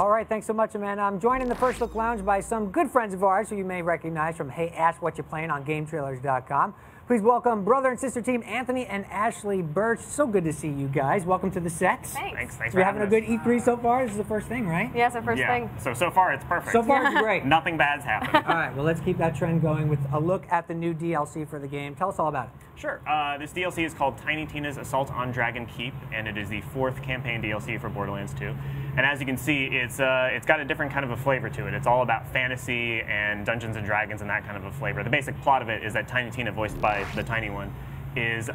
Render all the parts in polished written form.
All right, thanks so much, Amanda. I'm joined in the First Look Lounge by some good friends of ours who you may recognize from Hey Ask What You Playing on GameTrailers.com. Please welcome brother and sister team Anthony and Ashley Burch. So good to see you guys. Welcome to the set. Thanks. You're having a good E3 so far? This is the first thing, right? Yeah, it's the first thing. So far it's perfect. So far it's great. Nothing bad's happened. All right, well, let's keep that trend going with a look at the new DLC for the game. Tell us all about it. Sure. This DLC is called Tiny Tina's Assault on Dragon Keep, and it is the 4th campaign DLC for Borderlands 2. And as you can see, it's got a different kind of a flavor to it. It's all about fantasy and Dungeons and Dragons and that kind of a flavor. The basic plot of it is that Tiny Tina, voiced by the Tiny One, is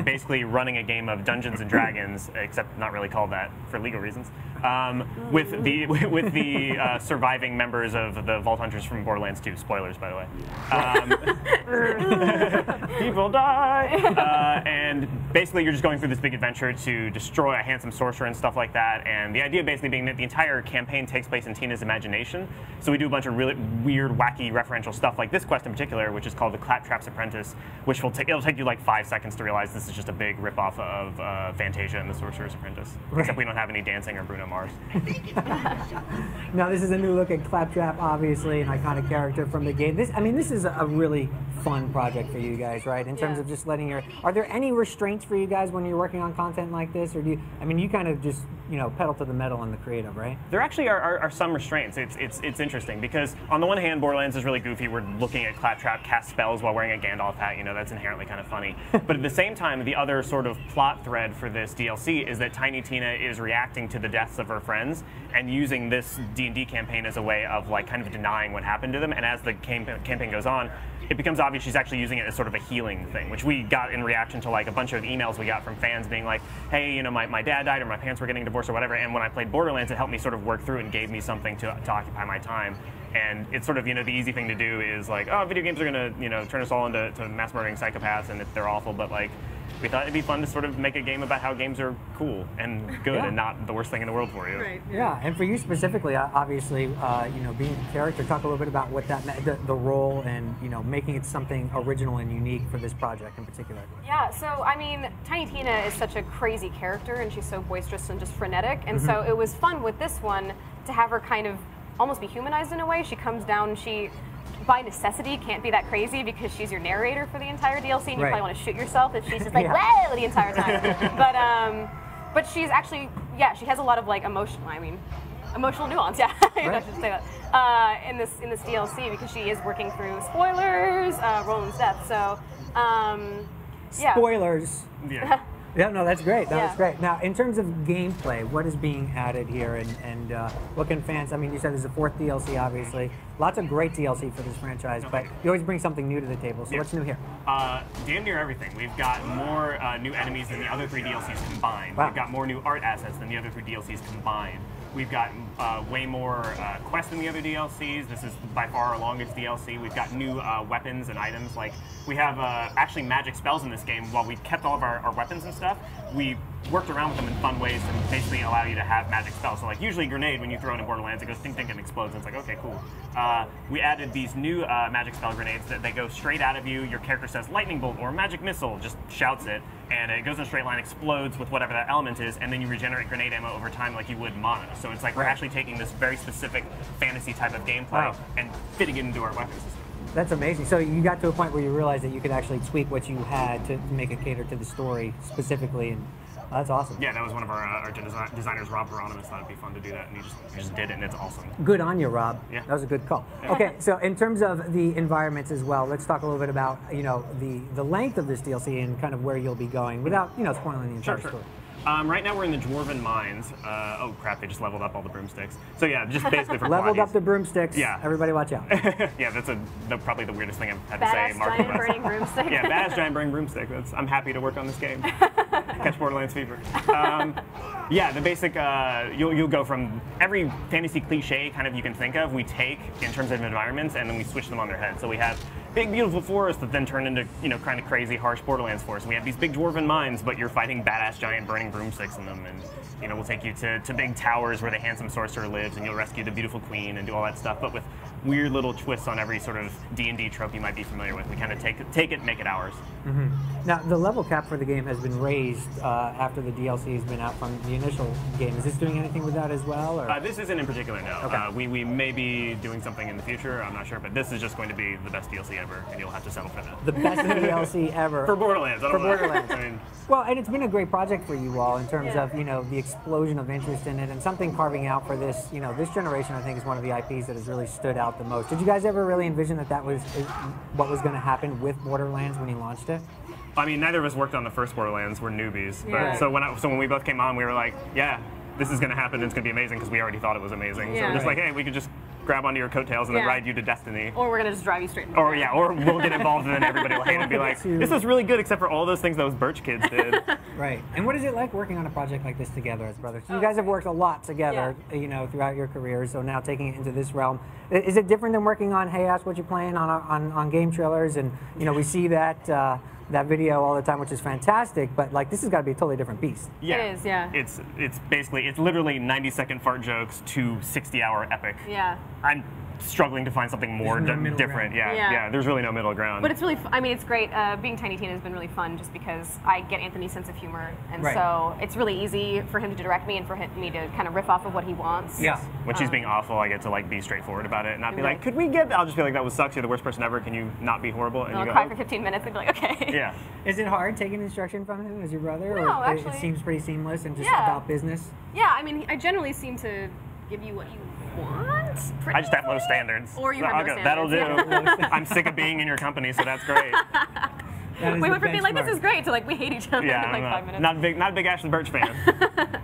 basically running a game of Dungeons and Dragons, except not really called that for legal reasons, with the surviving members of the Vault Hunters from Borderlands 2. Spoilers, by the way. People die! And basically you're just going through this big adventure to destroy a handsome sorcerer and stuff like that. And the idea basically being that the entire campaign takes place in Tina's imagination. So we do a bunch of really weird, wacky, referential stuff, like this quest in particular, which is called the Claptrap's Apprentice, which it'll take you like 5 seconds to realize this is just a big ripoff of Fantasia and the Sorcerer's Apprentice. Right. Except we don't have any dancing or Bruno Mars. Now, this is a new look at Claptrap, obviously, an iconic character from the game. This is a really fun project for you guys, right? In terms of just letting your... Are there any restraints for you guys when you're working on content like this? Or do you... I mean, you kind of just, you know, pedal to the metal on the creative, right? There actually are some restraints. It's interesting because on the one hand, Borderlands is really goofy. We're looking at Claptrap cast spells while wearing a Gandalf hat. You know, that's inherently kind of funny. But at the same time, the other sort of plot thread for this DLC is that Tiny Tina is reacting to the deaths of her friends and using this D&D campaign as a way of like kind of denying what happened to them. And as the campaign goes on, it becomes obvious she's actually using it as sort of a healing thing, which we got in reaction to like a bunch of emails we got from fans being like, hey, you know, my dad died or my parents were getting divorced or whatever, and when I played Borderlands, it helped me sort of work through it and gave me something to occupy my time. And it's sort of, you know, the easy thing to do is like, oh, video games are gonna, you know, turn us all into mass murdering psychopaths and they're awful, but like, we thought it'd be fun to sort of make a game about how games are cool and good and not the worst thing in the world for you. Right. Yeah, and for you specifically, obviously, you know, being a character, talk a little bit about what that meant, the role, and you know, making it something original and unique for this project in particular. Yeah, so I mean, Tiny Tina is such a crazy character, and she's so boisterous and just frenetic, and so it was fun with this one to have her kind of almost be humanized in a way. She comes down, she by necessity can't be that crazy because she's your narrator for the entire DLC, and you probably want to shoot yourself if she's just like whoa the entire time. But she's actually, yeah, she has a lot of like emotional nuance. Yeah, I should say that in this DLC because she is working through spoilers, Roland's death. So yeah. Spoilers. Yeah. Yeah, no, that's great. That's great. Now, in terms of gameplay, what is being added here, and what can fans? I mean, you said there's a 4th DLC, obviously. Lots of great DLC for this franchise, but you always bring something new to the table. So what's new here? Damn near everything. We've got more new enemies than the other 3 DLCs combined. Wow. We've got more new art assets than the other 3 DLCs combined. We've got way more quests than the other DLCs. This is by far our longest DLC. We've got new weapons and items. Like we have actually magic spells in this game. While we kept all of our weapons and stuff, we worked around with them in fun ways to basically allow you to have magic spells. So like usually a grenade, when you throw it in Borderlands, it goes ding ding and explodes. And it's like, okay, cool. We added these new magic spell grenades that they go straight out of you. Your character says lightning bolt or magic missile, just shouts it, and it goes in a straight line, explodes with whatever that element is, and then you regenerate grenade ammo over time like you would mana. So it's like we're actually taking this very specific fantasy type of gameplay and fitting it into our weapon system. That's amazing. So you got to a point where you realized that you could actually tweak what you had to make it cater to the story specifically, and that's awesome. Yeah, that was one of our designers, Rob Baronimus, thought it'd be fun to do that, and he just did it, and it's awesome. Good on you, Rob. Yeah. That was a good call. Okay, so in terms of the environments as well, let's talk a little bit about, you know, the length of this DLC and kind of where you'll be going without, you know, spoiling the entire story. Right now we're in the Dwarven Mines. Oh crap, they just leveled up all the broomsticks. So yeah, just basically for leveled up the broomsticks. Yeah. Everybody watch out. Yeah, that's probably the weirdest thing I've had Badass to say. Mark giant burning broomstick. Yeah, badass giant burning broomstick. I'm happy to work on this game. Catch Borderlands fever. Yeah, the basic, you'll go from every fantasy cliche kind of you can think of, we take in terms of environments, and then we switch them on their head. So we have big, beautiful forests that then turn into, you know, kind of crazy, harsh Borderlands forests. We have these big dwarven mines, but you're fighting badass giant burning broomsticks in them, and you know, we'll take you to big towers where the handsome sorcerer lives, and you'll rescue the beautiful queen and do all that stuff, but with weird little twists on every sort of D&D trope you might be familiar with. We kind of take it and make it ours. Now, the level cap for the game has been raised after the DLC has been out from the initial game. Is this doing anything with that as well? Or? This isn't in particular, no. Okay. We may be doing something in the future, I'm not sure, but this is just going to be the best DLC ever, and you'll have to settle for that. The best DLC ever. For Borderlands, I don't know. Borderlands. I mean, well, and it's been a great project for you all in terms of, you know, the explosion of interest in it and something carving out for this, you know, this generation, I think, is one of the IPs that has really stood out the most. Did you guys ever really envision that was what was going to happen with Borderlands when you launched it? I mean, neither of us worked on the first Borderlands. We're newbies. Yeah. But, so when we both came on, we were like, yeah, this is going to happen. It's going to be amazing because we already thought it was amazing. Yeah. So we're just like, hey, we could just grab onto your coattails and then Yeah. ride you to destiny. Or we're gonna just drive you straight. Or yeah, or we'll get involved and then everybody will hate it and be like, this was really good except for all those things those Burch kids did. Right. And what is it like working on a project like this together as brothers? You guys have worked a lot together, you know, throughout your careers. So now taking it into this realm, is it different than working on Hey Ask What You Playing on game trailers? And you know, we see that that video all the time, which is fantastic. But like, this has got to be a totally different beast. Yeah, It is, yeah. It's basically literally 90-second fart jokes to 60-hour epic. Yeah. I'm struggling to find something more There's no middle different. ground. Yeah, there's really no middle ground. But it's really, I mean, it's great. Being Tiny Tina has been really fun just because I get Anthony's sense of humor. And Right. so it's really easy for him to direct me and for me to kind of riff off of what he wants. Yeah. When she's being awful, I get to like be straightforward about it and not be Right. like, could we get? I'll just be like, that was sucks. You're the worst person ever. Can you not be horrible? And I'll you go, cry "Oh." for 15 minutes and be like, okay. Yeah. Is it hard taking instruction from him as your brother? No, or actually. it seems pretty seamless and just Yeah. about business? Yeah, I mean, I generally seem to give you what you want. pretty I just have low easily. standards. Or you have I'll no go, that'll do. standards, yeah. I'm sick of being in your company, so that's great. That is We the went from being like, this benchmark. is great, to like, we hate each other Yeah, in like I'm 5 minutes. not a big Ashley Burch fan.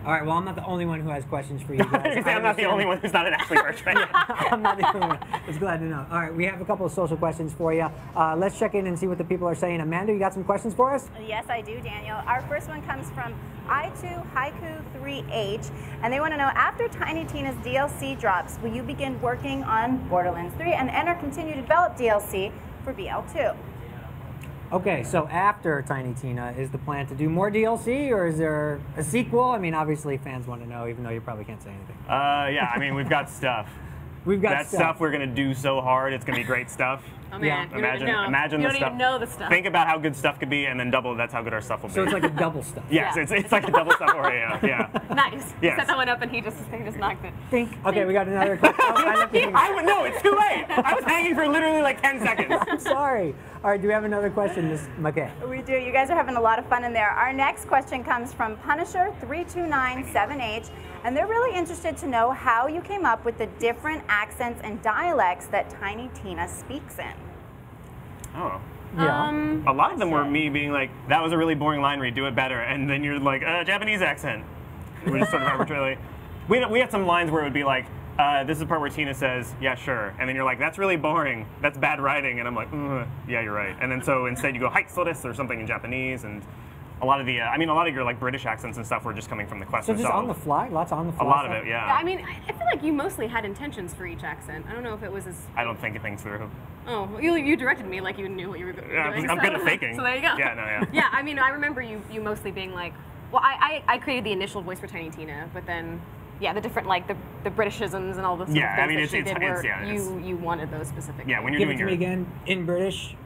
All right, well, I'm not the only one who has questions for you guys. I'm not the only one who's not an Ashley Burch fan. I'm not the only one. It's glad to know. All right, we have a couple of social questions for you. Let's check in and see what the people are saying. Amanda, you got some questions for us? Yes, I do, Daniel. Our first one comes from I2 Haiku 3H, and they want to know, after Tiny Tina's DLC drops, will you begin working on Borderlands 3 and continue to develop DLC for BL2? Okay, so after Tiny Tina, is the plan to do more DLC, or is there a sequel? I mean, obviously fans want to know, even though you probably can't say anything. Yeah, I mean, we've got stuff. We've got That stuff we're gonna do so hard. It's gonna be great stuff. Oh Yeah. man, you don't even know. Imagine you the don't stuff. even know the stuff. Think about how good stuff could be, and then double. That's how good our stuff will be. So it's like a double stuff. yes, Yeah. it's like a double stuff Oreo. Yeah. Nice. Yes. Set that one up and he just knocked it. Think. Okay, we got another question. Oh, I left the thing. I would no. It's too late. I was hanging for literally like 10 seconds. I'm sorry. All right, do we have another question, Ms. McKay? We do. You guys are having a lot of fun in there. Our next question comes from Punisher3297H, and they're really interested to know how you came up with the different accents and dialects that Tiny Tina speaks in. Oh. Yeah. A lot of them were me being like, that was a really boring line, redo it better. And then you're like, Japanese accent. We just sort of arbitrarily. We had some lines where it would be like, this is the part where Tina says, yeah, sure. And then you're like, that's really boring. That's bad writing. And I'm like, yeah, you're right. And then so instead you go, hai, so this, or something in Japanese. And a lot of the, I mean, a lot of your like British accents and stuff were just coming from the quest So just itself. on the fly? Lots on the fly? A lot of stuff? it, yeah. Yeah, I mean, I feel like you mostly had intentions for each accent. I don't know if it was as. I don't think things through. Oh, you directed me like you knew what you were doing. Yeah, I'm good at faking. So there you go. Yeah, no, yeah. Yeah, I mean, I remember you mostly being like, well, I created the initial voice for Tiny Tina, but then, yeah, the different, like, the Britishisms and all the sort Yeah, of I things mean, that she did were, yeah, you wanted those specifically. Yeah, when you're Give it doing to your. me again in British.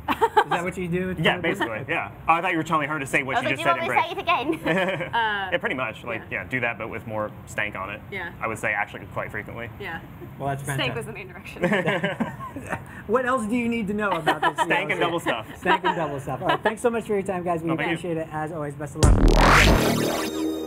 Is that what you do? Yeah, basically, yeah. Oh, I thought you were telling her to say what she just said in British. it again? Yeah, pretty much. Like, yeah. do that, but with more stank on it. Yeah. I would say actually quite frequently. Yeah. Well, that's Steak fantastic. was the main direction. What else do you need to know about this? Stank and double stuff. Stank and double stuff. All right, thanks so much for your time, guys. We Oh, thank you. appreciate it. As always, best of luck.